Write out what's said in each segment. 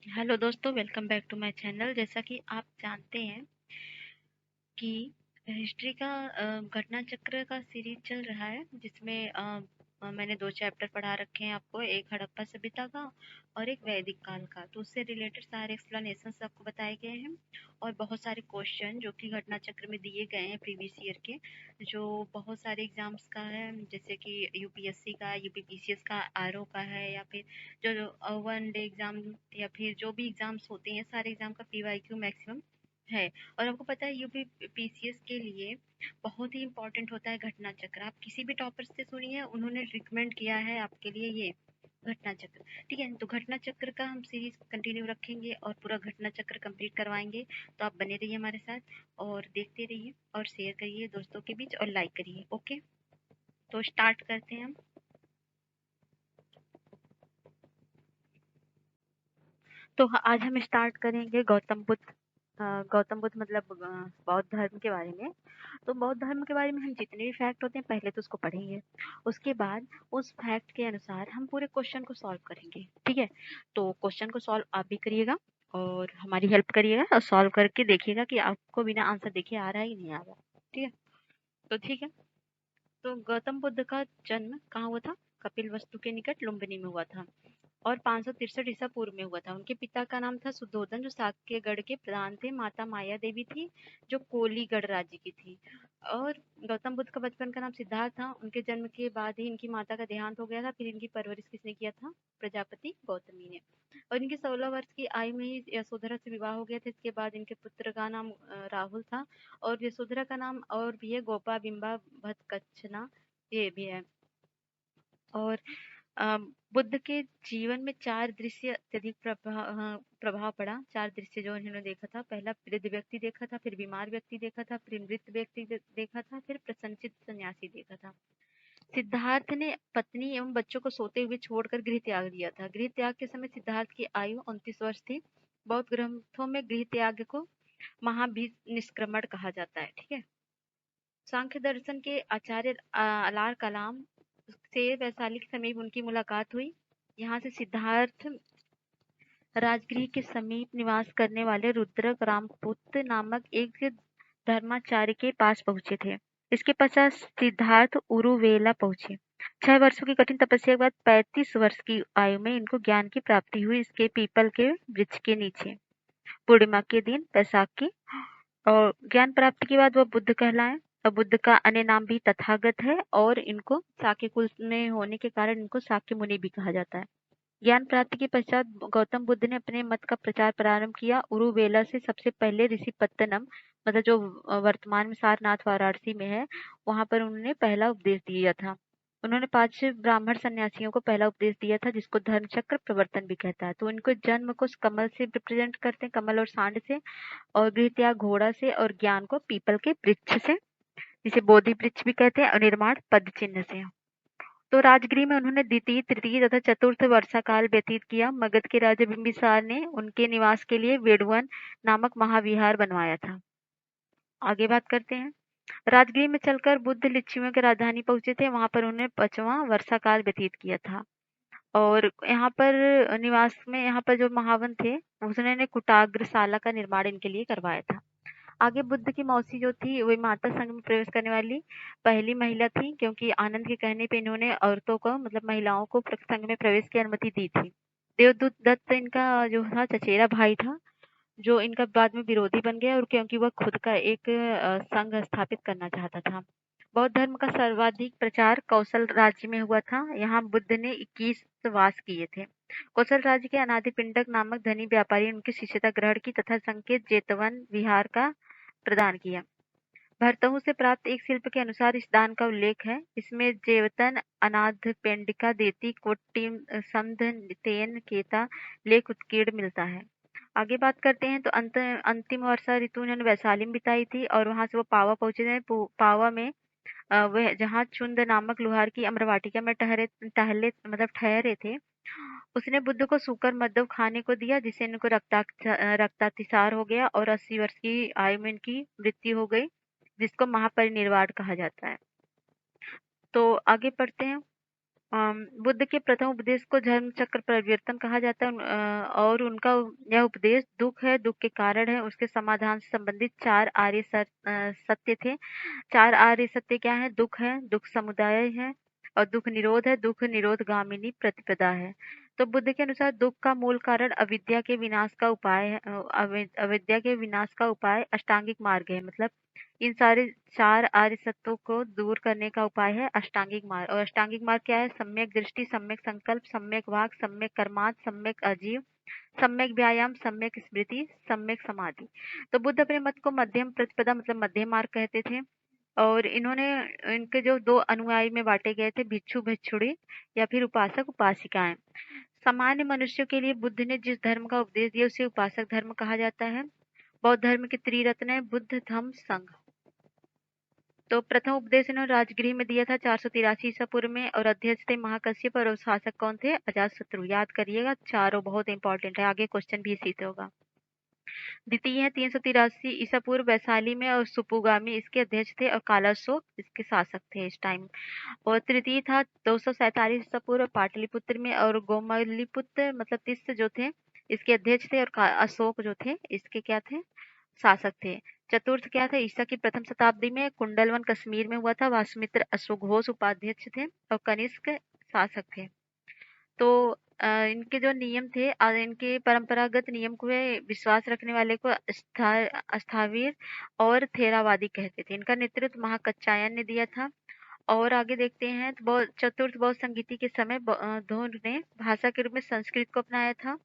Hello दोस्तों, welcome back to my channel. जैसा कि आप जानते हैं कि हिस्ट्री का घटना चक्र का सीरीज चल रहा है, जिसमें मैंने 2 चैप्टर पढ़ा रखे हैं आपको। एक हड़प्पा सभ्यता का और एक वैदिक काल का। तो उससे रिलेटेड सारे एक्सप्लेनेशंस आपको बताए गए हैं और बहुत सारे क्वेश्चन जो कि घटना चक्र में दिए गए हैं प्रीवियस ईयर के, जो बहुत सारे एग्जाम्स का है, जैसे कि यूपीएससी का, यूपीपीसीएस का, आरओ का है, या फिर जो वन डे एग्जाम या फिर जो भी एग्जाम्स होते हैं, सारे एग्जाम का पीवाईक्यू मैक्सिमम है। और आपको पता है यूपी पीसीएस के लिए बहुत ही इंपॉर्टेंट होता है घटना चक्र। आप किसी भी टॉपर से सुनिए, उन्होंने रिकमेंड किया है आपके लिए ये घटना चक्र। ठीक है, तो घटना चक्र का हम सीरीज कंटिन्यू रखेंगे और पूरा घटना चक्र कंप्लीट करवाएंगे। तो आप बने रहिए हमारे साथ और देखते रहिए और शेयर करिए दोस्तों के बीच और लाइक करिए। ओके, तो स्टार्ट करते हैं हम। तो आज हम स्टार्ट करेंगे गौतम बुद्ध, गौतम बुद्ध मतलब बौद्ध धर्म के बारे में। तो बौद्ध धर्म के बारे में हम जितने भी फैक्ट होते हैं पहले तो उसको पढ़ेंगे। उसके बाद उस फैक्ट के अनुसार हम पूरे क्वेश्चन को सॉल्व करेंगे। ठीक है, तो क्वेश्चन को सॉल्व आप भी करिएगा और हमारी हेल्प करिएगा और सॉल्व करके देखिएगा कि आपको बिना आंसर देखे आ रहा है कि नहीं आ रहा। ठीक है, तो ठीक है। तो गौतम बुद्ध का जन्म कहाँ हुआ था? कपिलवस्तु के निकट लुम्बिनी में हुआ था और 563 ईसा पूर्व में हुआ था। उनके पिता का नाम था सुद्धोधन, जो साक्यगढ़ के प्रधान थे। माता माया देवी थी, जो कोलीगढ़ राज्य की थी। और गौतम बुद्ध का बचपन का नाम सिद्धार्थ था। उनके जन्म के बाद ही इनकी माता का देहांत हो गया था। फिर इनकी परवरिश किसने किया था? प्रजापति गौतमी ने। और इनकी 16 वर्ष की आयु में ही यशोधरा से विवाह हो गया था। इसके बाद इनके पुत्र का नाम राहुल था और यशोधरा का नाम और भी है, गोपा, बिंबा, भद्दकच्छना, ये भी है। और अ, बुद्ध के जीवन में 4 दृश्य अत्यधिक प्रभाव पड़ा। 4 दृश्य जो उन्होंने देखा था। पहला वृद्ध व्यक्ति देखा था, फिर बीमार व्यक्ति देखा था, फिर मृत व्यक्ति देखा था, फिर प्रसन्नचित्त सन्यासी देखा था। सिद्धार्थ ने पत्नी एवं बच्चों को सोते हुए छोड़कर गृह त्याग दिया था। गृह त्याग के समय सिद्धार्थ की आयु 29 वर्ष थी। बौद्ध ग्रंथों में गृह त्याग को महाभिनिष्क्रमण कहा जाता है। ठीक है, सांख्य दर्शन के आचार्य अलार कलाम से वैशाली के समीप उनकी मुलाकात हुई। यहाँ से सिद्धार्थ राजगृह के समीप निवास करने वाले रुद्रक रामपुत्र नामक एक धर्माचार्य के पास पहुंचे थे। इसके पश्चात सिद्धार्थ उरुवेला पहुंचे। 6 वर्षों की कठिन तपस्या के बाद 35 वर्ष की आयु में इनको ज्ञान की प्राप्ति हुई। इसके पीपल के वृक्ष के नीचे पूर्णिमा के दिन, बैसाख की। और ज्ञान प्राप्ति के बाद वह बुद्ध कहलाए। और बुद्ध का अन्य नाम भी तथागत है और इनको शाक्य कुल में होने के कारण इनको शाक्य मुनि भी कहा जाता है। ज्ञान प्राप्ति के पश्चात गौतम बुद्ध ने अपने मत का प्रचार प्रारंभ किया। उरुवेला से सबसे पहले ऋषि पत्तनम, मतलब जो वर्तमान में सारनाथ वाराणसी में है, वहां पर उन्होंने पहला उपदेश दिया था। उन्होंने 5 ब्राह्मण सन्यासियों को पहला उपदेश दिया था, जिसको धर्म चक्र प्रवर्तन भी कहता है। तो इनको जन्म को कमल से रिप्रेजेंट करते हैं, कमल और सांड से, और गृह त्याग घोड़ा से, और ज्ञान को पीपल के वृक्ष से, जिसे बोधि वृक्ष भी कहते हैं, और निर्माण पद चिन्ह से। तो राजगृह में उन्होंने द्वितीय, तृतीय तथा चतुर्थ वर्षा काल व्यतीत किया। मगध के राजा बिंबिसार ने उनके निवास के लिए वेड़ुवन नामक महाविहार बनवाया था। आगे बात करते हैं। राजगृह में चलकर बुद्ध लिच्छवियों की राजधानी पहुंचे थे। वहां पर उन्होंने 5वां वर्षा काल व्यतीत किया था। और यहाँ पर निवास में, यहाँ पर जो महावन थे, उसने कुटाग्रशाला का निर्माण इनके लिए करवाया था। आगे बुद्ध की मौसी जो थी, वही माता संघ में प्रवेश करने वाली पहली महिला थी, क्योंकि आनंद के कहने पे इन्होंने औरतों को, मतलब महिलाओं को, संघ में प्रवेश की अनुमति दी थी। देवदूत दत्त इनका जो था चचेरा भाई था, जो इनका बाद में विरोधी बन गया, और क्योंकि वह खुद का एक संघ स्थापित करना चाहता था। बौद्ध धर्म का सर्वाधिक प्रचार कौशल राज्य में हुआ था। यहाँ बुद्ध ने 21 वास किए थे। कौशल राज्य के अनादि पिंडक नामक धनी व्यापारी ने उनकी शिष्यता ग्रहण की तथा संकेत जेतवन विहार का प्रदान किया। भरतहु से प्राप्त एक शिल्प के अनुसार इस दान का उल्लेख है। इसमें जेवतन, अनाथ पेंडिका, देती, कोट्टिम, संध, तेन, केता, लेख उत्कीर्ण मिलता है। आगे बात करते हैं। तो अंतिम वर्षा ऋतु उन्होंने वैशाली में बिताई थी और वहां से वो पावा पहुंचे थे। पावा में वह जहाँ चुंद नामक लुहार की अम्रवाटिका में ठहरे थे, उसने बुद्ध को सूकर मद्दव खाने को दिया, जिससे इनको रक्तातिसार हो गया और 80 वर्ष की आयु में इनकी मृत्यु हो गई, जिसको महापरिनिर्वाण कहा जाता है। तो आगे पढ़ते हैं। बुद्ध के प्रथम उपदेश को धर्म चक्र परिवर्तन कहा जाता है। और उनका यह उपदेश दुख है, दुख के कारण है, उसके समाधान से संबंधित चार आर्य सत्य थे। चार आर्य सत्य क्या है? दुख है, दुख समुदाय है, और दुख निरोध है, दुख निरोध गामिनी प्रतिपदा है। तो बुद्ध के अनुसार दुख का मूल कारण अविद्या के विनाश का उपाय है। अविद्या के विनाश का उपाय अष्टांगिक मार्ग है। मतलब इन सारे चार आर्य सत्यों को दूर करने का उपाय है अष्टांगिक मार्ग। और अष्टांगिक मार्ग क्या है? सम्यक दृष्टि, सम्यक संकल्प, सम्यक वाक, सम्यक कर्मांत, सम्यक आजीव, सम्यक व्यायाम, सम्यक स्मृति, सम्यक समाधि। तो बुद्ध अपने मत को मध्यम प्रतिपदा मतलब मध्यम मार्ग कहते थे। और इन्होंने इनके जो दो अनुयायी में बांटे गए थे, भिक्षु भिक्षुणी या फिर उपासक उपासिकाएं। सामान्य मनुष्यों के लिए बुद्ध ने जिस धर्म का उपदेश दिया उसे उपासक धर्म कहा जाता है। बौद्ध धर्म के त्रिरत्न है बुद्ध, धम्म, संघ। तो प्रथम उपदेश इन्होंने राजगृह में दिया था 483 ईसा पूर्व में, और अध्यक्ष थे महाकश्यप, और शासक कौन थे? अजातशत्रु। याद करिएगा, चारों बहुत इंपॉर्टेंट है, आगे क्वेश्चन भी इसी से होगा। द्वितीय है 383 ईसा पूर्व वैशाली में, और सुपुगामी इसके अध्यक्ष थे, और कालाशोक इसके शासक थे इस टाइम। और तृतीय था 247 ईसा पूर्व पाटलिपुत्र में, और गोमलीपुत्र मतलब तीस जो थे इसके अध्यक्ष थे, और अशोक जो थे इसके क्या थे? शासक थे। चतुर्थ क्या था? ईसा की प्रथम शताब्दी में कुंडलवन कश्मीर में हुआ था। वासुमित्र अश्वघोष उपाध्यक्ष थे, और कनिष्क शासक थे। तो इनके जो नियम थे, इनके परंपरागत नियम को वे विश्वास रखने वाले को अस्थावीर और थेरावादी कहते थे। इनका नेतृत्व महाकच्चायन ने दिया था। और आगे देखते हैं तो चतुर्थ बौद्ध संगीति के समय धोन ने भाषा के रूप में संस्कृत को अपनाया था।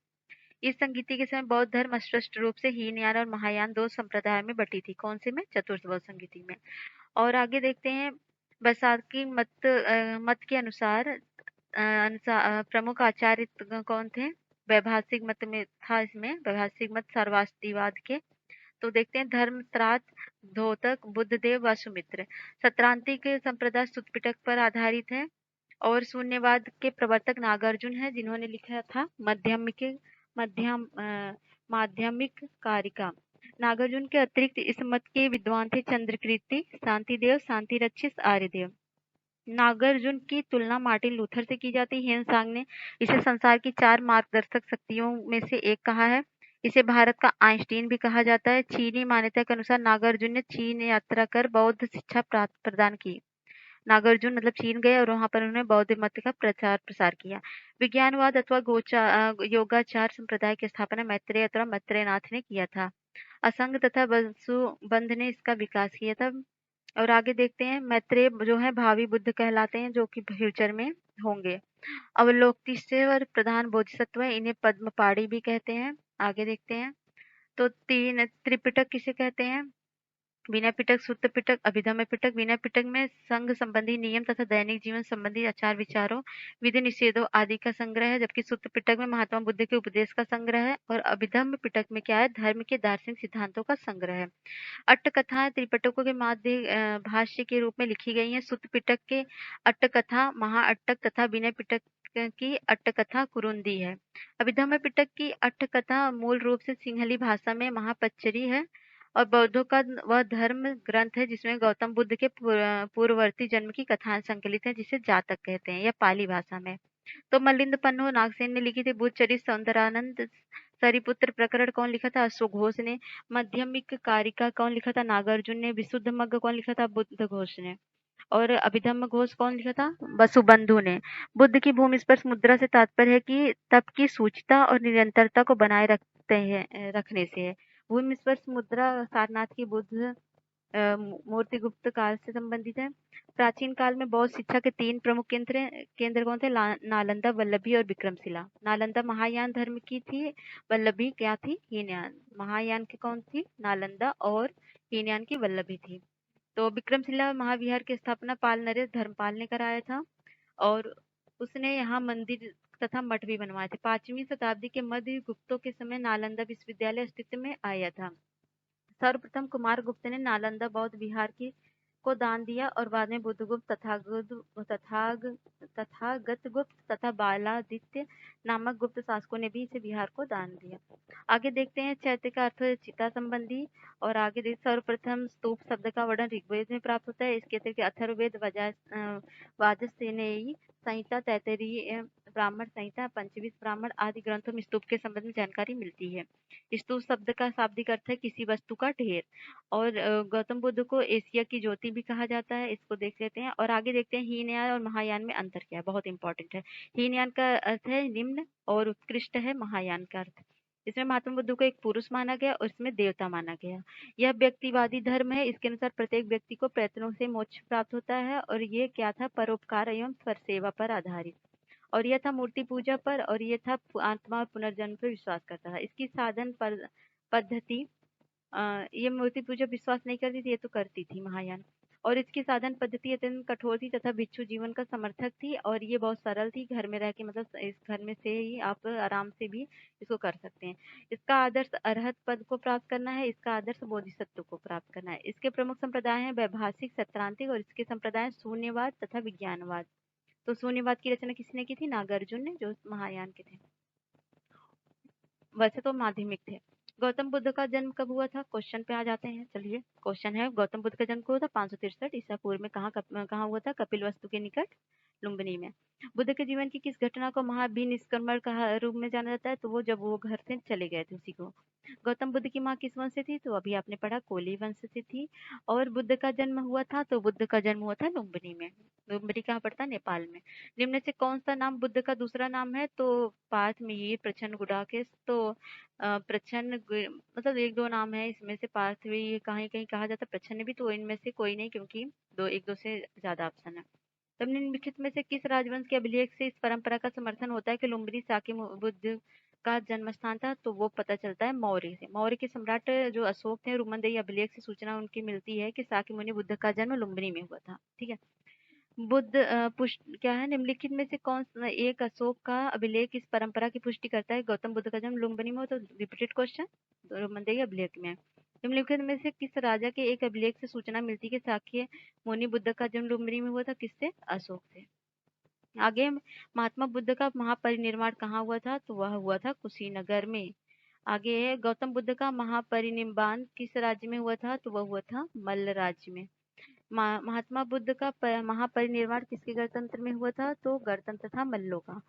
इस संगीति के समय बौद्ध धर्म स्पष्ट रूप से हीनयान और महायान दो संप्रदाय में बटी थी। कौन से में? चतुर्थ बौद्ध संगीति में। और आगे देखते हैं बैसाखी मत के अनुसार प्रमुख आचार्य कौन थे? वैभाषिक मत में था, इसमें वैभाषिक मत सर्वास्तिवाद के। तो देखते हैं धर्मत्रात, धोतक, बुद्धदेव, वासुमित्र। सत्रांति के संप्रदाय सुत्पिटक पर आधारित है। और शून्यवाद के प्रवर्तक नागार्जुन है, जिन्होंने लिखा था माध्यमिक कारिका। नागार्जुन के अतिरिक्त इस मत के विद्वान थे चंद्रकीर्ति, शांतिदेव, शांतिरक्षित, आर्यदेव। नागार्जुन की तुलना मार्टिन लूथर से की जाती है। हियन ने इसे संसार की चार मार्गदर्शक शक्तियों में से एक कहा है। इसे भारत का आइंस्टीन भी कहा जाता है। चीनी मान्यता के अनुसार नागार्जुन ने चीन यात्रा कर बौद्ध शिक्षा प्रदान की। नागार्जुन मतलब चीन गए और वहां पर उन्होंने बौद्ध मत का प्रचार प्रसार किया। विज्ञानवाद अथवा योगाचार संप्रदाय की स्थापना मैत्रेय अथवा मैत्रेयनाथ ने किया था। असंग तथा वसुबंध ने इसका विकास किया था। और आगे देखते हैं मैत्रेय जो है भावी बुद्ध कहलाते हैं, जो कि फ्यूचर में होंगे। अवलोकितेश्वर प्रधान बोधिसत्व है, इन्हें पद्मपाणी भी कहते हैं। आगे देखते हैं तो तीन त्रिपिटक किसे कहते हैं? विनय पिटक, सुत्त पिटक, अभिधम्म पिटक। विनय पिटक में संघ संबंधी नियम तथा दैनिक जीवन संबंधी आचार विचारों, विधि निषेधों आदि का संग्रह है। जबकि सुत्त पिटक में महात्मा बुद्ध के उपदेश का संग्रह है। और अभिधम्म पिटक में क्या है? धर्म के दार्शनिक सिद्धांतों का संग्रह है। अट्टकथाएं त्रिपिटकों के माध्य भाष्य के रूप में लिखी गई हैं। सुत्त पिटक के अट्टकथा महाअट्टक तथा विनय पिटक की अट्टकथा कुरुंदी है। अभिधम्म पिटक की अट्टकथा मूल रूप से सिंहली भाषा में महापच्चरी है, और बौद्धों का वह धर्म ग्रंथ है जिसमें गौतम बुद्ध के पूर्ववर्ती जन्म की कथाएं संकलित हैं, जिसे जातक कहते हैं, या पाली भाषा में। तो मलिंद पन्नु नागसेन ने लिखी थी। बुद्ध चरित सौंदरानंद सरिपुत्र प्रकरण कौन लिखा था? अश्वघोष ने। मध्यमिक कारिका कौन लिखा था? नागार्जुन ने। विशुद्ध मग्ग कौन लिखा था? बुद्ध घोष ने। और अभिधम्म घोष कौन लिखा था? वसुबंधु ने। बुद्ध की भूमि स्पर्श मुद्रा से तात्पर्य है कि तप की सूचिता और निरंतरता को बनाए रखने से है। भूमि स्पर्श मुद्रा सारनाथ की बुद्ध मूर्ति गुप्त काल से संबंधित है। प्राचीन काल में बौद्ध शिक्षा के तीन प्रमुख केंद्र कौन थे? नालंदा, वल्लभी और विक्रमशिला। नालंदा महायान धर्म की थी, वल्लभी क्या थी? हीनयान। महायान की कौन थी? नालंदा, और हीनयान की वल्लभी थी। तो विक्रमशिला महाविहार की स्थापना पाल नरेश धर्मपाल ने कराया था, और उसने यहाँ मंदिर तथा मठ भी बनवाए थे। 5वीं शताब्दी के मध्य गुप्तों के समय नालंदा विश्वविद्यालय अस्तित्व में आया था। सर्वप्रथम कुमार गुप्त ने नालंदा बौद्ध विहार की को दान दिया और बाद में बुद्धगुप्त तथागत गुप्त तथा बालादित्य नामक गुप्त शासकों ने भी इसे बिहार को दान दिया। आगे देखते हैं चैत्य का अर्थ चिता संबंधी। और आगे देखते सर्वप्रथम स्तूप शब्द का वर्णन ऋग्वेद में प्राप्त होता है। इसके अतिरिक्त अथर्ववेद, वाजसेनेयी संहिता, तैत्तिरीय ब्राह्मण संहिता, पंचविंश ब्राह्मण आदि ग्रंथों में स्तूप के संबंध में जानकारी मिलती है। स्तूप शब्द का शाब्दिक अर्थ है किसी वस्तु का ढेर। और गौतम बुद्ध को एशिया की ज्योति भी कहा जाता है। इसको देख लेते हैं और आगे देखते हैं हीनयान और महायान में अंतर क्या है, बहुत इंपॉर्टेंट है। हीनयान का अर्थ है निम्न और उत्कृष्ट है महायान का अर्थ। इसमें महात्मा बुद्ध को एक पुरुष माना गया और इसमें देवता माना गया। यह व्यक्तिवादी धर्म है। इसके अनुसार प्रत्येक व्यक्ति को प्रयत्नों से मोक्ष प्राप्त होता है और ये क्या था, परोपकार एवं सेवा पर आधारित। और यह था मूर्ति पूजा पर, और ये था आत्मा और पुनर्जन्म पर विश्वास करता था। इसकी साधन पद्धति, ये मूर्ति पूजा विश्वास नहीं करती थी, ये तो करती थी महायान। और इसकी साधन पद्धति अत्यंत कठोर थी तथा भिक्षु जीवन का समर्थक थी। और ये बहुत सरल थी, घर में रह के मतलब इस घर में से ही आप आराम से भी इसको कर सकते हैं। इसका आदर्श अरहत पद को प्राप्त करना है, इसका आदर्श बोधिसत्व को प्राप्त करना है। इसके प्रमुख संप्रदाय हैं वैभाषिक, सत्रांतिक, और इसके संप्रदाय शून्यवाद तथा विज्ञानवाद। तो शून्यवाद की रचना किसने की थी, नागार्जुन ने, जो महायान के थे। वैसे तो माध्यमिक थे। गौतम बुद्ध का जन्म कब हुआ था, क्वेश्चन पे आ जाते हैं। चलिए, क्वेश्चन है गौतम बुद्ध का जन्म कब हुआ था, 563 ईसा पूर्व में। कहाँ हुआ था, कपिलवस्तु के निकट लुम्बिनी में। बुद्ध के जीवन की किस घटना को महाभिनिष्क्रमण का रूप में जाना जाता है, तो वो जब वो घर से चले गए थे उसी को। गौतम बुद्ध की माँ किस वंश से थी, तो अभी आपने पढ़ा कोली वंश से थी। और बुद्ध का जन्म हुआ था, तो बुद्ध का जन्म हुआ था लुम्बिनी में। लुम्बिनी कहाँ पड़ता है, नेपाल में। निम्न से कौन सा नाम बुद्ध का दूसरा नाम है, तो पार्थ मिहिर, प्रचंड गुडाकेश। तो मतलब एक दो नाम है इसमें से, पार्थ भी कहीं कहीं कहा जाता है, प्रचंड भी, तो इनमें से कोई नहीं, क्योंकि एक दो से ज्यादा ऑप्शन है। तो निम्नलिखित में से किस राजवंश के अभिलेख से इस परंपरा का समर्थन होता है कि लुम्बिनी साकी बुद्ध का जन्म स्थान था, तो वो पता चलता है मौर्य से। मौर्य के सम्राट जो अशोक थे, रुमनदेही अभिलेख से सूचना उनकी मिलती है कि साकी मुनि बुद्ध का जन्म लुम्बिनी में हुआ था। ठीक है। बुद्ध पुष्ट क्या है, निम्नलिखित में से कौन सा एक अशोक का अभिलेख इस परंपरा की पुष्टि करता है, गौतम बुद्ध का जन्म लुम्बिनी में हो, तो रिपीटेड क्वेश्चन, रुमनदेही अभिलेख में। निम्नलिखित में से किस राजा के एक अभिलेख से सूचना मिलती है कि साक्य मुनि बुद्ध का जन्म लुम्बिनी में हुआ था, किससे, अशोक से। आगे महात्मा बुद्ध का महापरिनिर्वाण कहाँ हुआ था, तो वह हुआ था कुशीनगर में। आगे गौतम बुद्ध का महापरिनिर्वाण किस राज्य में हुआ था, तो वह हुआ था मल्ल राज्य में। महात्मा बुद्ध का महापरिनिर्वाण किसके गणतंत्र में हुआ था, तो गणतंत्र था मल्लों का।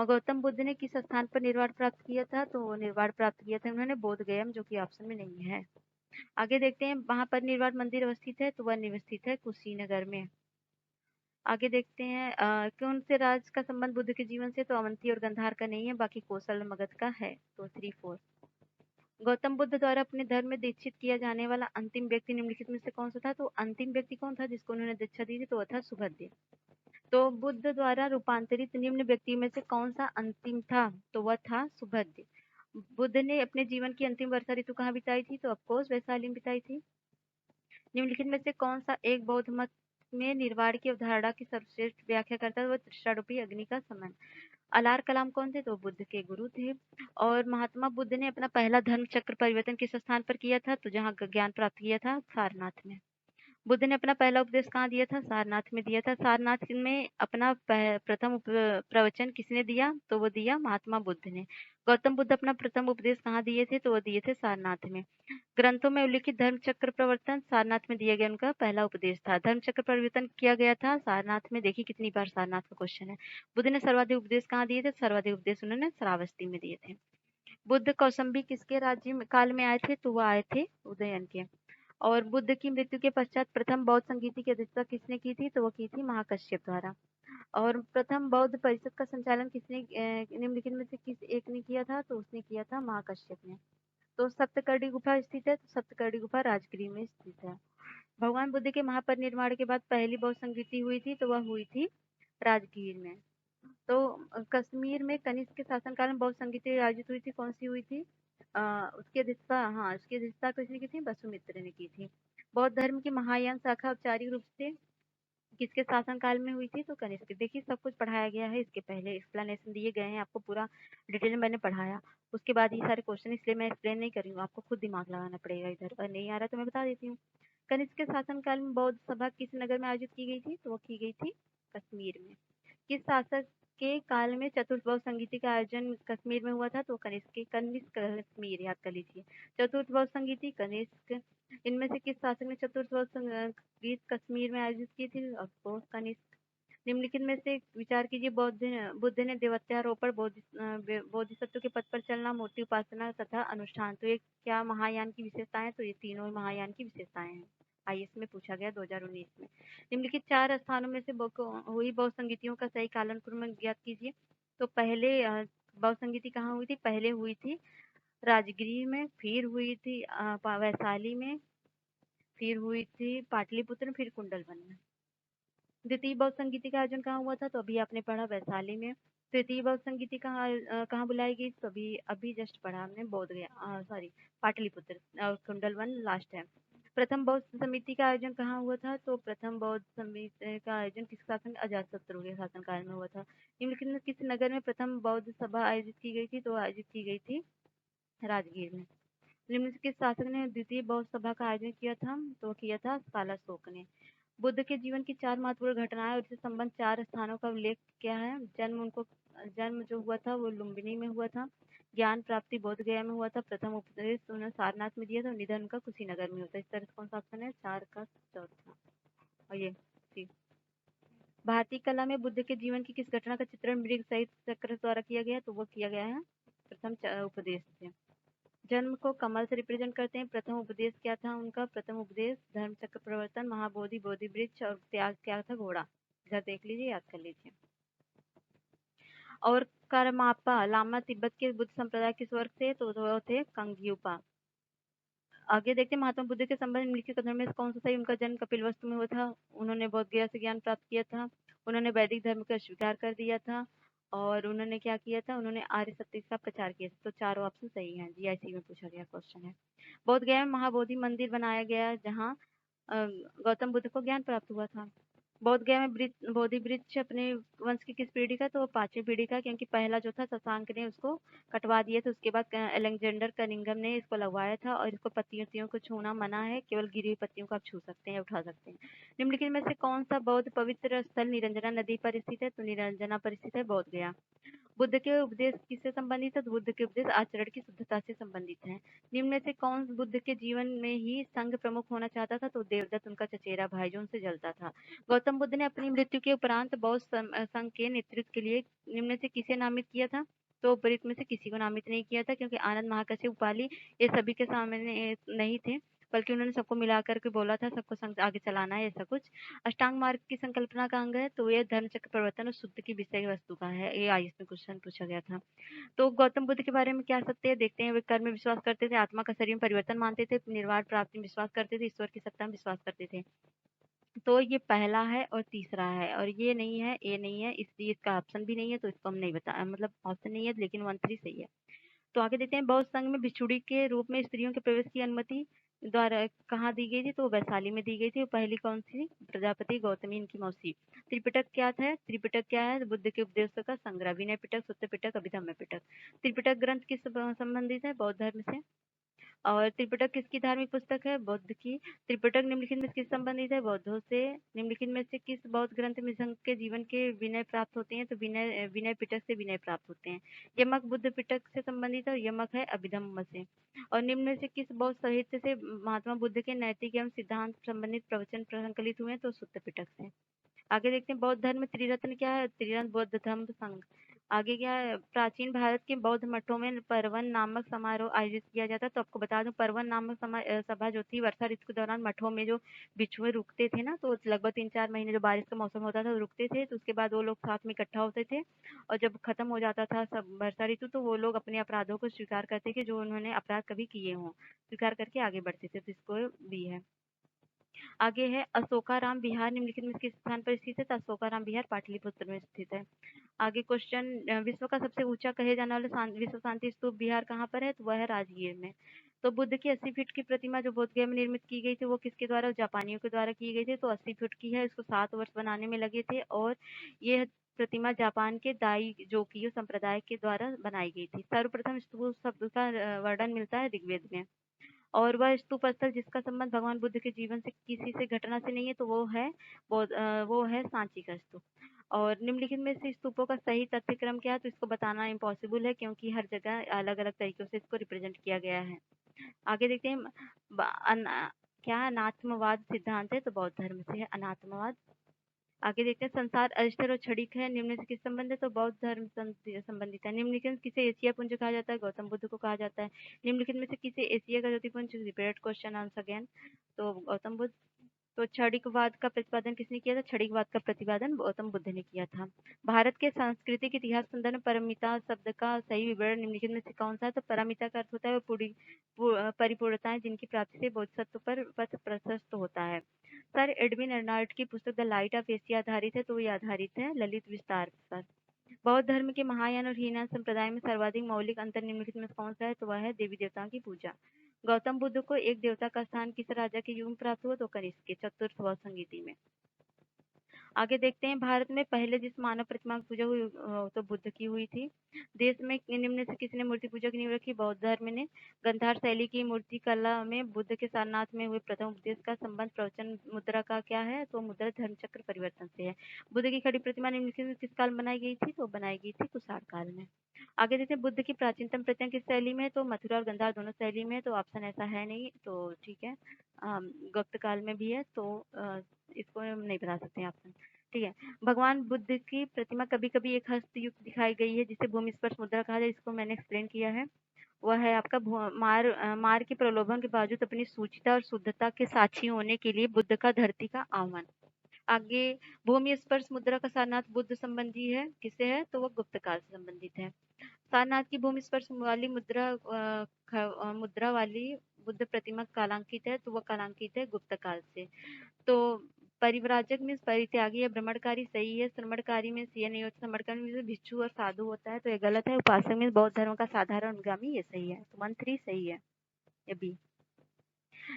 गौतम बुद्ध ने किस स्थान पर निर्वाण प्राप्त किया था, तो निर्वाण प्राप्त किया था उन्होंने बोध गया, जो कि ऑप्शन में नहीं है। आगे देखते हैं महापरिनिर्वाण मंदिर अवस्थित है, तो वह अवस्थित है कुशीनगर में। आगे देखते हैं कौन से राज्य का संबंध बुद्ध के जीवन से, तो अवंती और गंधार का नहीं है, बाकी कौशल मगध का है। तो 3-4। गौतम बुद्ध द्वारा अपने धर्म में दीक्षित किया जाने वाला अंतिम व्यक्ति निम्नलिखित में से कौन सा था, तो अंतिम व्यक्ति कौन था जिसको उन्होंने दीक्षा दी थी, तो वह था सुभद्र। तो बुद्ध द्वारा रूपांतरित निम्न व्यक्ति में से कौन सा अंतिम था, तो वह था सुभद्र। बुद्ध ने अपने जीवन की अंतिम वर्षा ऋतु कहाँ बिताई थी, तो ऑफकोर्स वैशाली में बिताई थी। निम्नलिखित में से कौन सा एक बौद्ध मत में निर्वाण की अवधारणा की सर्वश्रेष्ठ व्याख्या करता है, वह तृष्णारूपी अग्नि का समान। अलार कलाम कौन थे, तो बुद्ध के गुरु थे। और महात्मा बुद्ध ने अपना पहला धर्म चक्र परिवर्तन किस स्थान पर किया था, तो जहाँ ज्ञान प्राप्त किया था, सारनाथ में। बुद्ध ने अपना पहला उपदेश कहाँ दिया था, सारनाथ में दिया था। सारनाथ में अपना प्रथम प्रवचन किसने दिया, तो वो दिया महात्मा बुद्ध ने। गौतम बुद्ध अपना प्रथम उपदेश कहाँ दिए थे, तो वो दिए थे सारनाथ में। ग्रंथों में उल्लिखित धर्म चक्र प्रवर्तन सारनाथ में दिया गया उनका पहला उपदेश था। धर्म चक्र परिवर्तन किया गया था सारनाथ में। देखिए कितनी बार सारनाथ का क्वेश्चन है। बुद्ध ने सर्वाधिक उपदेश कहाँ दिए थे, सर्वाधिक उपदेश उन्होंने श्रावस्ती में दिए थे। बुद्ध कौशंबी किसके राज्य में काल में आए थे, तो वो आए थे उदयन के। और बुद्ध की मृत्यु के पश्चात प्रथम बौद्ध संगीति की अध्यक्षता किसने की थी, तो वो की थी महाकश्यप द्वारा। और प्रथम बौद्ध परिषद का संचालन किसने निम्नलिखित में से किस एक ने किया था, तो उसने किया था महाकश्यप ने। तो सप्तकर्णी गुफा स्थित है, तो सप्तकर्णी गुफा राजगीर में स्थित है। भगवान बुद्ध के महापरिनिर्वाण के बाद पहली बौद्ध संगीति हुई थी, तो वह हुई थी राजगीर में। तो कश्मीर में कनिष्क के शासनकाल में बौद्ध संगीति आयोजित हुई थी, कौन सी हुई थी, उसकी अध्यक्षता, हाँ उसकी अध्यक्षता किसने की थी, वसुमित्र ने की थी। बौद्ध धर्म की महायान शाखा औपचारिक रूप से किसके शासनकाल में हुई थी, तो कनिष्क। देखिए सब कुछ पढ़ाया गया है, इसके पहले एक्सप्लेनेशन दिए गए हैं आपको, पूरा डिटेल में मैंने पढ़ाया। उसके बाद ये सारे क्वेश्चन, इसलिए मैं एक्सप्लेन नहीं कर रही हूँ, आपको खुद दिमाग लगाना पड़ेगा इधर, और नहीं आ रहा तो मैं बता देती हूँ। कनिष्क के शासनकाल में बौद्ध सभा किस नगर में आयोजित की गई थी? तो वो की गई थी कश्मीर में। किस शासक के काल में चतुर्थ बौद्ध संगीति का आयोजन कश्मीर में हुआ था? तो कनिष्क कश्मीर, याद कर लीजिए। चतुर्थ बौद्ध संगीति कनिष्क। इनमें से किस शासक ने चतुर्थ बौद्ध संगीत कश्मीर में आयोजित की थी? ऑफकोर्स कनिष्क। निम्नलिखित में से विचार कीजिए, बुद्ध ने देवत्यारोपण, बोधिसत्व के पद पर चलना, मूर्ति उपासना तथा अनुष्ठान, तो ये क्या महायान की विशेषताएं हैं? तो ये तीनों महायान की विशेषताएं हैं। आईएएस में पूछा गया 2019 में। निम्नलिखित 4 स्थानों में से हुई बौद्ध संगीतियों का सही कालानुक्रम ज्ञात कीजिए। तो पहले बौद्ध संगीति कहाँ हुई थी? पहले हुई थी राजगीर में, फिर हुई थी वैशाली में, फिर हुई थी पाटलिपुत्र, फिर कुंडलवन में। द्वितीय बौद्ध संगीति का आयोजन कहाँ हुआ था? तो अभी आपने पढ़ा वैशाली में। तृतीय बौद्ध संगीति कहाँ बुलाई गई? तो अभी अभी जस्ट पढ़ा हमने, बोध गया, सॉरी, पाटलिपुत्र, और कुंडलवन लास्ट है। प्रथम बौद्ध समिति का आयोजन कहाँ हुआ था? तो प्रथम बौद्ध समिति का आयोजन किस शासन, अजातशत्रु के शासनकाल में हुआ था। निम्नलिखित में किस नगर में प्रथम बौद्ध सभा आयोजित की गई थी? तो आयोजित की गई थी राजगीर में। निम्न से किस शासक ने द्वितीय बौद्ध सभा का आयोजन किया था? तो किया था कालाशोक ने। बुद्ध के जीवन की 4 महत्वपूर्ण घटनाएं और इससे संबंध 4 स्थानों का उल्लेख क्या है? जन्म जो हुआ था वो लुम्बिनी में हुआ था। ज्ञान प्राप्ति बोध गया में हुआ था। प्रथम उपदेश उन्होंने सारनाथ में दिया था। निधन उनका कुशीनगर में होता है। इस तरह से कौन सा ऑप्शन है? 4 का चौथा। और ये सी। भारतीय कला में बुद्ध के जीवन की किस घटना का चित्रण मृग सहित चक्र द्वारा किया गया? तो वो किया गया है प्रथम उपदेश से। जन्म को कमल से रिप्रेजेंट करते हैं। प्रथम उपदेश क्या था उनका? प्रथम उपदेश धर्म चक्र प्रवर्तन, महाबोधि, बोधि वृक्ष, और त्याग क्या था? घोड़ा। इधर देख लीजिए, याद कर लीजिए। और करमापा लामा तिब्बत के बुद्ध संप्रदाय किस वर्ग से? तो वो थे कंग्युपा। आगे देखते हैं, महात्मा बुद्ध के संबंध में निम्नलिखित कथनों में से कौन सा सही? उनका जन्म कपिलवस्तु में हुआ था। उन्होंने बोध गया से ज्ञान प्राप्त किया था। उन्होंने वैदिक धर्म का स्वीकार कर दिया था। और उन्होंने क्या किया था? उन्होंने आर्य सत्य का प्रचार किया था। तो चारों ऑप्शन सही हैं। जीआईसी में पूछा गया क्वेश्चन है। बोध गया में महाबोधि मंदिर बनाया गया, जहाँ गौतम बुद्ध को ज्ञान प्राप्त हुआ था। बोध गया में बोधि वृक्ष अपने वंश की किस पीढ़ी का? तो वो 5वीं पीढ़ी का, क्योंकि पहला जो था शशांक ने उसको कटवा दिया था। उसके बाद अलेक्जेंडर कनिंघम ने इसको लगवाया था। और इसको पत्तियों को छूना मना है, केवल गिरी हुई पत्तियों को आप छू सकते हैं, उठा सकते हैं। निम्नलिखित में से कौन सा बौद्ध पवित्र स्थल निरंजना नदी पर स्थित है? तो निरंजना पर स्थित है बोध गया। बुद्ध के उपदेश किससे संबंधित है? तो बुद्ध के उपदेश आचरण की शुद्धता से संबंधित है। निम्न में से कौन बुद्ध के जीवन में ही संघ प्रमुख होना चाहता था? तो देवदत्त उनका चचेरा भाई जो उनसे जलता था। गौतम बुद्ध ने अपनी मृत्यु के उपरांत बौद्ध संघ के नेतृत्व के लिए निम्न में से किसे नामित किया था? तो उपरोक्त में से किसी को नामित नहीं किया था, क्योंकि आनंद महाकश्यप, उपाली, ये सभी के सामने नहीं थे, बल्कि उन्होंने सबको मिलाकर के बोला था सबको संग आगे चलाना है, ऐसा कुछ। अष्टांग मार्ग की संकल्पना का अंग है, तो ये धर्म चक्र प्रवर्तन और शुद्ध की विषय वस्तु का है। ये आईएएस में क्वेश्चन पूछा गया था। तो गौतम बुद्ध के बारे में क्या सत्य है? देखते हैं। वे कर्म में विश्वास करते थे, आत्मा का शरीर में परिवर्तन मानते थे, निर्वाण प्राप्ति में विश्वास करते थे, ईश्वर की सत्ता में विश्वास करते थे। तो ये पहला है और तीसरा है, और ये नहीं है, ये नहीं है, इसलिए इसका ऑप्शन भी नहीं है, तो इसको हम नहीं बता, मतलब ऑप्शन नहीं है, लेकिन 1-3 सही है। तो आगे देखते हैं, बौद्ध संघ में भिक्षुड़ी के रूप में स्त्रियों के प्रवेश की अनुमति द्वारा कहाँ दी गई थी? तो वैशाली में दी गई थी। पहली कौन सी? प्रजापति गौतमी, इनकी मौसी। त्रिपिटक क्या था? त्रिपिटक क्या है? बुद्ध के उपदेशों का संग्रह, विनय पिटक, सुत्त पिटक, अभिधम्म पिटक। त्रिपिटक ग्रंथ किस संबंधित है? बौद्ध धर्म से। और त्रिपिटक किसकी धार्मिक पुस्तक है? बुद्ध की। त्रिपिटक निम्नलिखित में किस संबंधित है? बौद्धों से। निम्नलिखित में से किस बौद्ध ग्रंथ में संघ के जीवन के विनय प्राप्त होते हैं? तो विनय पिटक से विनय प्राप्त होते हैं। यमक बुद्ध पिटक से संबंधित है, और यमक है अभिधम्म से। और निम्न में से किस बौद्ध साहित्य से महात्मा बुद्ध के नैतिक एवं सिद्धांत संबंधित प्रवचन संकलित हुए हैं? तो सुत्त पिटक से। आगे देखते हैं, बौद्ध धर्म में त्रिरत्न क्या है? त्रिरत्न बौद्ध धर्म संघ। आगे क्या है? प्राचीन भारत के बौद्ध मठों में परवन नामक समारोह आयोजित किया जाता है। तो आपको बता दूं, परवन नामक सभा जो थी, वर्षा ऋतु के दौरान मठों में जो बिच्छुए रुकते थे ना, तो लगभग 3-4 महीने जो बारिश का मौसम होता था तो रुकते थे। तो उसके बाद वो लोग साथ में इकट्ठा होते थे, और जब खत्म हो जाता था सब वर्षा ऋतु, तो वो लोग अपने अपराधों को स्वीकार करते कि जो उन्होंने अपराध कभी किए हों, स्वीकार करके आगे बढ़ते थे। तो इसको भी है। आगे है अशोकाराम विहार निम्नलिखित में किस स्थान पर स्थित है? तो अशोकाराम विहार पाटलिपुत्र में स्थित है। आगे क्वेश्चन, विश्व का सबसे ऊंचा कहे जाने वाला विश्व शांति स्तूप विहार कहाँ पर है? तो वह है राजगीर में। तो बुद्ध की 80 फीट की प्रतिमा जो बोध गया में निर्मित की गई थी, वो किसके द्वारा? जापानियों के द्वारा की गई थी। तो 80 फीट की है, इसको 7 वर्ष बनाने में लगे थे, और ये प्रतिमा जापान के दाई जोकियो संप्रदाय के द्वारा बनाई गई थी। सर्वप्रथम स्तूप शब्द का वर्णन मिलता है ऋग्वेद में। और वह स्तूप स्थल जिसका संबंध भगवान बुद्ध के जीवन से किसी से घटना से नहीं है, तो वो है सांची का स्तूप। और निम्नलिखित में से स्तूपों का सही तथ्यक्रम क्या है, तो इसको बताना इम्पॉसिबल है, क्योंकि हर जगह अलग-अलग तरीकों से इसको रिप्रेजेंट किया गया है। आगे देखते हैं, क्या अनात्मवाद सिद्धांत है, तो बौद्ध धर्म से है अनात्मवाद। आगे देखते हैं, संसार अस्थिर और क्षणिक है, निम्न से किस संबंध है, तो बौद्ध धर्म संबंधित है। निम्नलिखित में किसे एशिया पुंज कहा जाता है, गौतम बुद्ध को कहा जाता है। निम्नलिखित में से किसे एशिया का ज्योतिपुंज, रिपीटेड क्वेश्चन आंसर अगेन, तो गौतम बुद्ध। तो क्षणिकवाद का प्रतिपादन किसने किया था, क्षणिकवाद का प्रतिपादन गौतम बुद्ध ने किया था। भारत के सांस्कृतिक इतिहास संदर्भ में पारमिता शब्द का सही विवरण निम्नलिखित में से कौन सा है, तो पारमिता का अर्थ होता है परिपूर्णताएं जिनकी प्राप्ति से बोधिसत्व पर पथ प्रशस्त होता है। सर एडविन अर्नाल्ड की पुस्तक द लाइट ऑफ एशिया आधारित है, तो ये आधारित है ललित विस्तार पर। बौद्ध धर्म के महायान और हीनयान संप्रदाय में सर्वाधिक मौलिक अंतर निम्नलिखित में कौन सा है, तो वह है देवी देवताओं की पूजा। गौतम बुद्ध को एक देवता का स्थान किस राजा के युग में प्राप्त हुआ, तो कनिष्क के चतुर्थ संगीति में। आगे देखते हैं, भारत में पहले जिस मानव प्रतिमा की पूजा हुई तो बुद्ध की हुई थी। देश में निम्न से किसने मूर्ति पूजा की नींव रखी, बौद्ध धर्म ने। गंधार शैली की मूर्ति कला में बुद्ध के सारनाथ में हुए प्रथम उपदेश का संबंध प्रवचन मुद्रा का क्या है, तो मुद्रा धर्मचक्र परिवर्तन से है। बुद्ध की खड़ी प्रतिमा निम्नलिखित में किस काल में बनाई गई थी, तो बनाई गई थी कुषाण काल में। आगे देखते हैं, बुद्ध की प्राचीनतम प्रतिमा किस शैली में है, तो मथुरा और गंधार दोनों शैली में है, तो ऑप्शन ऐसा है नहीं, तो ठीक है। गुप्त काल में भी है, तो इसको हम नहीं बता सकते हैं ऑप्शन, ठीक है। भगवान बुद्ध की प्रतिमा कभी कभी एक हस्तयुक्त दिखाई गई है, जिसे भूमि स्पर्श मुद्रा कहा जाए, इसको मैंने एक्सप्लेन किया है। वह है आपका मार के प्रलोभन के बावजूद अपनी सूचिता और शुद्धता के साक्षी होने के लिए बुद्ध का धरती का आह्वान। आगे, भूमि स्पर्श मुद्रा का सारनाथ बुद्ध संबंधी है, किसे है, तो वह गुप्त काल से संबंधित है। सारनाथ की भूमि स्पर्श वाली मुद्रा वाली बुद्ध प्रतिमा कालांकित है, तो वह कालांकित है गुप्त काल से। तो परिव्राजक में परित्यागी या भ्रमणकारी सही है, श्रमणकारी में ये नहीं होता, श्रमणकारी में भिक्षु और साधु होता है, तो ये गलत है। उपासक में बौद्ध धर्म का साधारण अनुगामी, ये सही है, तो 1-3 सही है, ये भी।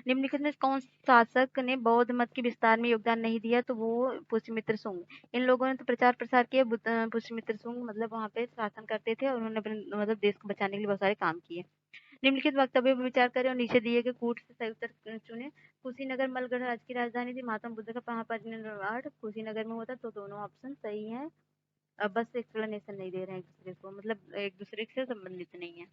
निम्नलिखित में कौन शासक ने बौद्ध मत के विस्तार में योगदान नहीं दिया, तो वो पुष्यमित्र शुंग। इन लोगों ने तो प्रचार प्रसार किया, पुष्यमित्र शुंग मतलब वहाँ पे शासन करते थे और उन्होंने अपने मतलब देश को बचाने के लिए बहुत सारे काम किए। निम्नलिखित वक्तव्य पर विचार करें और नीचे दिए गए कूट से सही उत्तर चुने। कुशीनगर मलगढ़ राज्य की राजधानी थी। महात्मा बुद्ध का महापरिनिर्वाण कुशीनगर में होता, तो दोनों ऑप्शन सही है। अब बस एक्सप्लेनेशन नहीं दे रहे हैं एक दूसरे को, मतलब एक दूसरे से संबंधित नहीं है,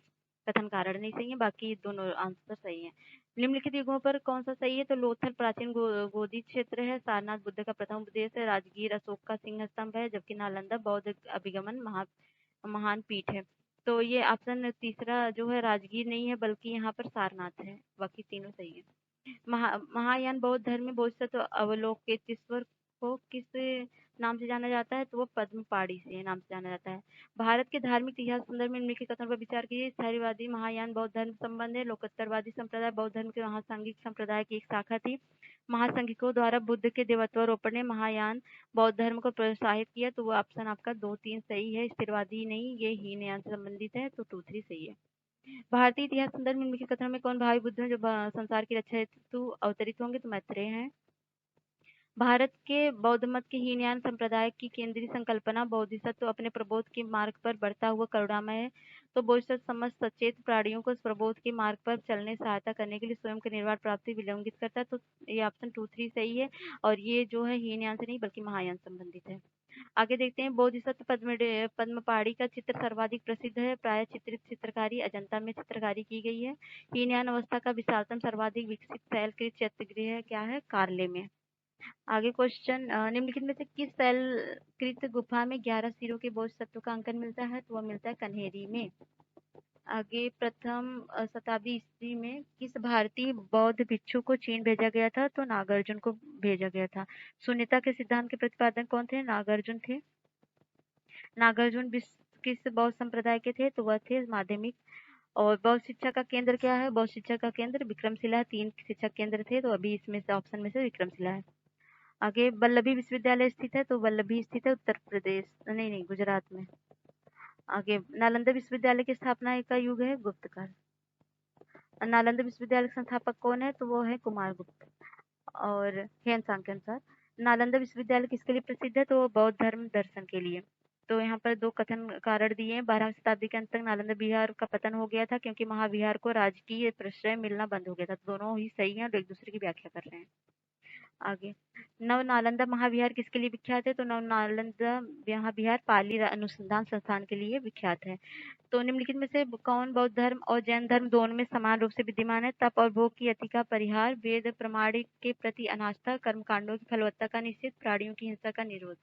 कथन कारण नहीं सही है, बाकी दोनों आंसर सही है। निम्नलिखित युगों पर कौन सा सही है, तो लोथल प्राचीन गोदी क्षेत्र है, सारनाथ बुद्ध का प्रथम उपदेश है, राजगीर अशोक का सिंह स्तंभ है, जबकि नालंदा बौद्ध अभिगमन महान पीठ है। तो ये ऑप्शन तीसरा जो है राजगीर नहीं है, बल्कि यहाँ पर सारनाथ है, बाकी तीनों सही है। महायान बौद्ध धर्म में बोधिसत्व अवलोकितेश्वर को किस नाम से जाना जाता है, तो वो पद्मपाड़ी से नाम से जाना जाता है। भारत के धार्मिक इतिहास संदर्भ में निम्नलिखित कथन पर विचार कीजिए। स्थैर्यवादी महायान बौद्ध धर्म संबंध है। लोकोत्तरवादी संप्रदाय बौद्ध धर्म के महासांघिक संप्रदाय की एक शाखा थी। महासंघिकों द्वारा बुद्ध के देवत्वारोपण ने महायान बौद्ध धर्म को प्रोत्साहित किया, तो वो ऑप्शन आपका 2-3 सही है। स्थिरवादी नहीं, ये हीनयान से संबंधित है, तो 2-3 सही है। भारतीय इतिहास संदर्भ में निम्नलिखित कथनों में कौन भावी बुद्ध है जो संसार की रक्षा हेतु अवतरित होंगे, तो मैत्रेय हैं। भारत के बौद्ध मत के हीनयान संप्रदाय की केंद्रीय संकल्पना बोधिसत्व अपने प्रबोध के मार्ग पर बढ़ता हुआ करुणामय है, तो बोधिसत्व समस्त सचेत प्राणियों को प्रबोध के मार्ग पर चलने सहायता करने के लिए स्वयं के निर्वाण प्राप्ति विलंबित करता है, तो ये ऑप्शन 2-3 सही है। और ये जो है हीनयान से नहीं बल्कि महायान संबंधित है। आगे देखते हैं, बोधिसत्व पद्मपाड़ी का चित्र सर्वाधिक प्रसिद्ध है। प्राय चित्रित चित्रकारी अजंता में चित्रकारी की गई है। हीनयान अवस्था का विशालतम सर्वाधिक विकसित शैलकृत चैत्यगृह क्या है, कार्ले में। आगे क्वेश्चन, निम्नलिखित में से किस शैलकृत गुफा में 11 सिरों के बोधिसत्व का अंकन मिलता है, तो वह मिलता है कन्हेरी में। आगे प्रथम शताब्दी ईस्वी में किस भारतीय बौद्ध भिक्षु को चीन भेजा गया था, तो नागार्जुन को भेजा गया था। शून्यता के सिद्धांत के प्रतिपादक कौन थे, नागार्जुन थे। नागार्जुन किस बौद्ध संप्रदाय के थे, तो वह थे माध्यमिक। और बौद्ध शिक्षा का केंद्र क्या है, बौद्ध शिक्षा का केंद्र विक्रमशिला है। 3 शिक्षा केंद्र थे, तो अभी इसमें से ऑप्शन में से विक्रमशिला है। आगे वल्लभी विश्वविद्यालय स्थित है, तो वल्लभी स्थित है उत्तर प्रदेश, नहीं गुजरात में। आगे नालंदा विश्वविद्यालय की स्थापना का युग है गुप्त काल। नालंदा विश्वविद्यालय के संस्थापक कौन है, तो वो है कुमारगुप्त। और हेन सांग के अनुसार नालंदा विश्वविद्यालय किसके लिए प्रसिद्ध है, तो बौद्ध धर्म दर्शन के लिए। तो यहाँ पर 2 कथन कारण दिए हैं। 12वीं शताब्दी के अंत तक नालंदा विहार का पतन हो गया था क्योंकि महाविहार को राजकीय प्रश्रय मिलना बंद हो गया था। तो दोनों ही सही हैं और एक दूसरे की व्याख्या कर रहे हैं। आगे, नव नालंदा महाविहार किसके लिए विख्यात है? तो नव नालंदा महाविहार पाली अनुसंधान संस्थान के लिए विख्यात है। तो निम्नलिखित में से कौन बौद्ध धर्म और जैन धर्म दोनों में समान रूप से विद्यमान है? तप और भोग की अति का परिहार, वेद प्रमाणिक के प्रति अनास्था, कर्मकांडों की फलवत्ता का निषेध, प्राणियों की हिंसा का निरोध।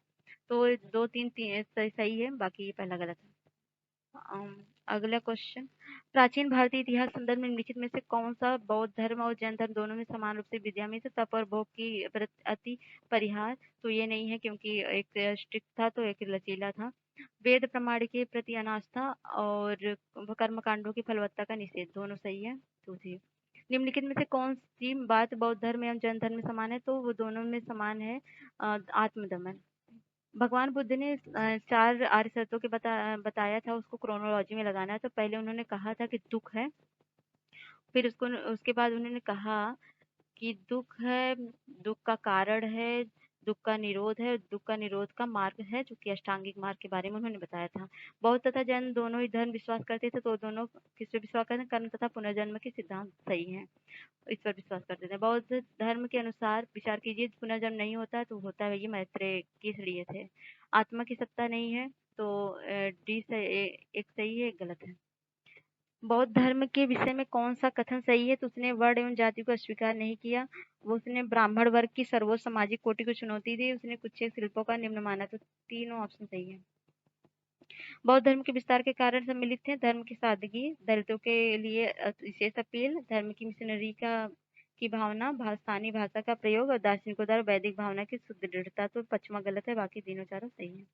तो 2 3 सही है, बाकी ये पहला गलत है। अगला क्वेश्चन, प्राचीन भारतीय इतिहास संदर्भ में निम्नलिखित में से कौन सा बौद्ध धर्म और जैन धर्म दोनों में समान रूप से विद्यमान है? तप और भोग की अति परिहार, तो ये नहीं है क्योंकि एक स्ट्रिक्ट था तो एक लचीला था। वेद प्रमाण के प्रति अनास्था और कर्मकांडों की फलवत्ता का निषेध, दोनों सही है। तो जी, निम्नलिखित में से कौन सी बात बौद्ध धर्म एवं जैन धर्म में समान है? तो वो दोनों में समान है, आत्मदमन। भगवान बुद्ध ने 4 आर्य सत्यों के बताया था, उसको क्रोनोलॉजी में लगाना है। तो पहले उन्होंने कहा था कि दुख है, फिर उसके बाद उन्होंने कहा कि दुख है, दुख का कारण है, दुख का निरोध है, दुख का निरोध का मार्ग है, जो कि अष्टांगिक मार्ग के बारे में उन्होंने बताया था। बौद्ध तथा जैन दोनों ही धर्म विश्वास करते थे, तो दोनों किस पे विश्वास करते हैं? कर्म तथा पुनर्जन्म के सिद्धांत सही है, इस पर विश्वास करते थे। बौद्ध धर्म के अनुसार विचार कीजिए, पुनर्जन्म नहीं होता है तो होता है, ये मैत्रेय किस लिए थे? आत्मा की सत्ता नहीं है, तो डी से एक सही है, एक गलत है। बौद्ध धर्म के विषय में कौन सा कथन सही है? तो उसने वर्ण एवं जाति को अस्वीकार नहीं किया, वो उसने ब्राह्मण वर्ग की सर्वोच्च सामाजिक कोटि को चुनौती दी, उसने कुछ शिल्पों का निम्न माना। तो तीनों ऑप्शन सही है। बौद्ध धर्म के विस्तार के कारण सम्मिलित थे धर्म की सादगी, दलितों के लिए विशेष अपील, धर्म की मिशनरी की भावना, स्थानीय भाषा का प्रयोग और दार्शनिकों द्वारा वैदिक भावना की सुदृढ़ता। तो पचमा गलत है, बाकी तीनों चारों सही है।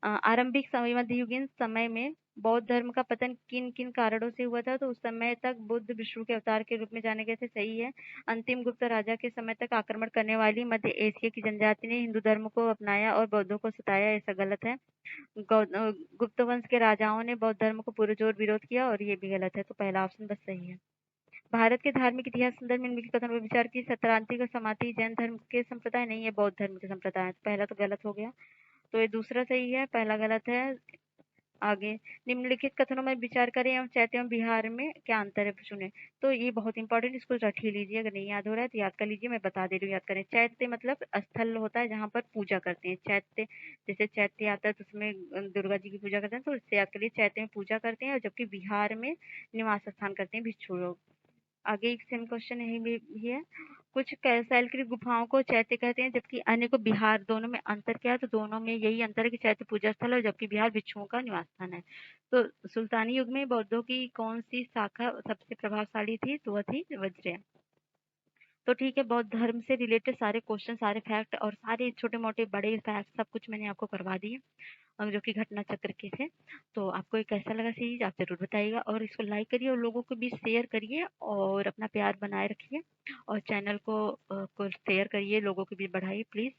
आरंभिक मध्ययुगीन समय में बौद्ध धर्म का पतन किन किन कारणों से हुआ था? तो उस समय तक बुद्ध विष्णु के अवतार के रूप में जाने गए थे, सही है। अंतिम गुप्त राजा के समय तक आक्रमण करने वाली मध्य एशिया की जनजाति ने हिंदू धर्म को अपनाया और बौद्धों को सताया, ऐसा गलत है। गुप्त वंश के राजाओं ने बौद्ध धर्म को पुरजोर विरोध किया, और ये भी गलत है, तो पहला ऑप्शन बस सही है। भारत के धार्मिक इतिहास संदर्भ में निम्नलिखित कथनों पर विचार की, सत्रांतिक और समाधि जैन धर्म के संप्रदाय नहीं है, बौद्ध धर्म के संप्रदाय है। पहला तो गलत हो गया, तो ये दूसरा सही है, पहला गलत है। आगे, निम्नलिखित कथनों में विचार करें एवं चैत्य एवं विहार में क्या अंतर है चुने। तो ये बहुत इंपॉर्टेंट, इसको रख ही लीजिए, अगर नहीं याद हो रहा है तो याद कर लीजिए, मैं बता दे रही हूँ, याद करें। चैत्य मतलब स्थल होता है जहाँ पर पूजा करते हैं, चैत्य जैसे चैत्य आता है तो उसमें दुर्गा जी की पूजा करते हैं, तो इससे याद करिए, चैत्य में पूजा करते हैं, और जबकि विहार में निवास स्थान करते हैं भिक्षु लोग। आगे एक सेम क्वेश्चन यही भी है, कुछ कैसल की गुफाओं को चैत्य कहते हैं जबकि अन्य को बिहार, दोनों में अंतर क्या है? तो दोनों में यही अंतर है कि चैत्य पूजा स्थल है जबकि बिहार भिक्षुओं का निवास स्थान है। तो सुल्तानी युग में बौद्धों की कौन सी शाखा सबसे प्रभावशाली थी? तो वह थी वज्रया। तो ठीक है, बौद्ध धर्म से रिलेटेड सारे क्वेश्चन, सारे फैक्ट और सारे छोटे मोटे बड़े फैक्ट सब कुछ मैंने आपको करवा दिए, जो कि घटना चक्र के थे। तो आपको ये कैसा लगा सीरीज, आप जरूर बताइएगा, और इसको लाइक करिए और लोगों के बीच शेयर करिए और अपना प्यार बनाए रखिए, और चैनल को शेयर करिए, लोगों के बीच बढ़ाइए प्लीज।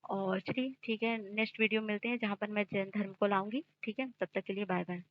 और चलिए ठीक है, नेक्स्ट वीडियो मिलते हैं जहाँ पर मैं जैन धर्म को लाऊंगी। ठीक है, तब तक के लिए बाय बाय।